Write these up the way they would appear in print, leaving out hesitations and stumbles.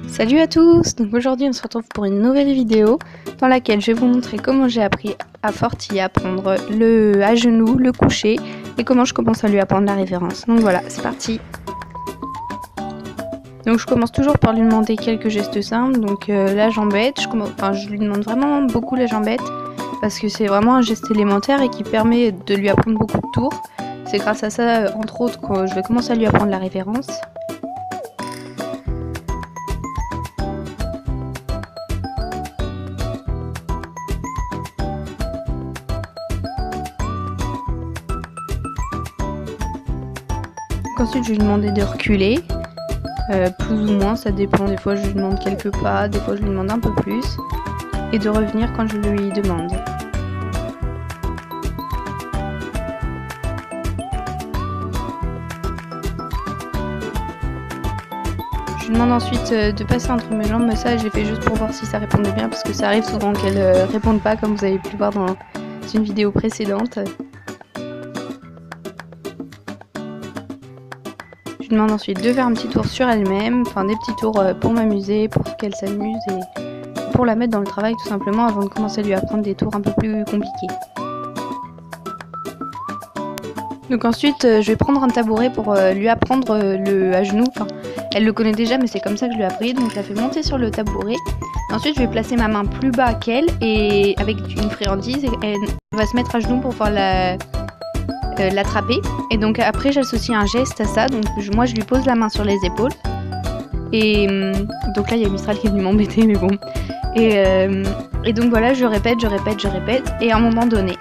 Salut à tous, donc aujourd'hui on se retrouve pour une nouvelle vidéo dans laquelle je vais vous montrer comment j'ai appris à Forti à apprendre le à genoux, le coucher et comment je commence à lui apprendre la révérence. Donc voilà, c'est parti. Donc je commence toujours par lui demander quelques gestes simples, donc la jambette, je lui demande vraiment beaucoup la jambette parce que c'est vraiment un geste élémentaire et qui permet de lui apprendre beaucoup de tours. C'est grâce à ça, entre autres, que je vais commencer à lui apprendre la révérence. Ensuite, je lui demandais de reculer, plus ou moins, ça dépend. Des fois, je lui demande quelques pas, des fois, je lui demande un peu plus, et de revenir quand je lui demande. Je lui demande ensuite de passer entre mes jambes, mais ça, je l'ai fait juste pour voir si ça répondait bien, parce que ça arrive souvent qu'elle réponde pas, comme vous avez pu voir dans une vidéo précédente. Je demande ensuite de faire un petit tour sur elle-même, enfin des petits tours pour m'amuser, pour qu'elle s'amuse et pour la mettre dans le travail tout simplement avant de commencer à lui apprendre des tours un peu plus compliqués. Donc ensuite je vais prendre un tabouret pour lui apprendre le à genoux, enfin elle le connaît déjà mais c'est comme ça que je lui ai appris, donc je la fais monter sur le tabouret. Ensuite je vais placer ma main plus bas qu'elle et avec une friandise et elle va se mettre à genoux pour pouvoir l'attraper, et donc après j'associe un geste à ça, donc moi je lui pose la main sur les épaules et donc là il y a Mistral qui est venu m'embêter mais bon, et donc voilà, je répète et à un moment donné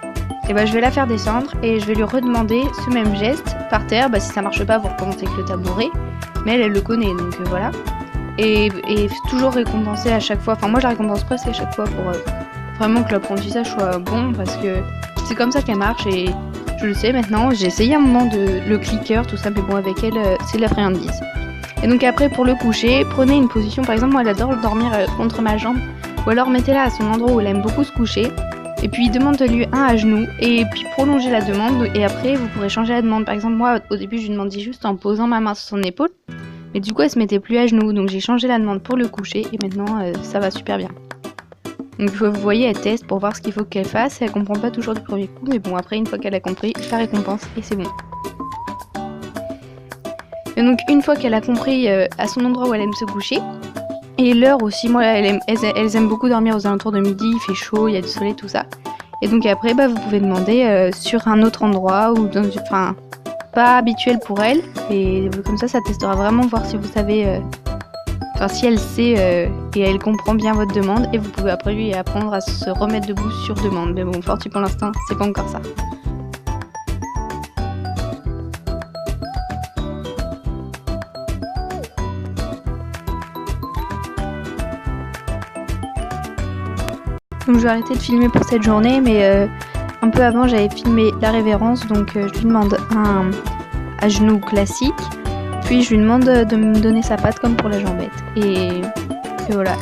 et je vais la faire descendre et je vais lui redemander ce même geste par terre. Si ça marche pas, vous recommencez avec le tabouret, mais elle le connaît, donc voilà, et toujours récompenser à chaque fois, enfin moi je la récompense presque à chaque fois pour vraiment que l'apprentissage soit bon, parce que c'est comme ça qu'elle marche et je le sais maintenant. J'ai essayé un moment le clicker, tout ça, mais bon, avec elle, c'est de la friandise. Et donc après, pour le coucher, prenez une position, par exemple, moi, elle adore dormir contre ma jambe, ou alors mettez-la à son endroit où elle aime beaucoup se coucher, et puis demandez-lui un à genoux, et puis prolongez la demande, et après, vous pourrez changer la demande. Par exemple, moi, au début, je lui demandais juste en posant ma main sur son épaule, mais du coup, elle se mettait plus à genoux, donc j'ai changé la demande pour le coucher, et maintenant, ça va super bien. Donc vous voyez, elle teste pour voir ce qu'il faut qu'elle fasse, elle comprend pas toujours du premier coup, mais bon, après une fois qu'elle a compris, je la récompense et c'est bon. Et donc une fois qu'elle a compris à son endroit où elle aime se coucher, et l'heure aussi, moi elles aiment beaucoup dormir aux alentours de midi, il fait chaud, il y a du soleil, tout ça. Et donc après vous pouvez demander sur un autre endroit, ou dans pas habituel pour elle, et comme ça testera vraiment, voir si vous savez... si elle sait et elle comprend bien votre demande, et vous pouvez après lui apprendre à se remettre debout sur demande. Mais bon, Forti pour l'instant, c'est pas encore ça. Donc je vais arrêter de filmer pour cette journée, mais un peu avant j'avais filmé la révérence, donc je lui demande un à genoux classique. Puis je lui demande de me donner sa patte comme pour la jambette. Et voilà.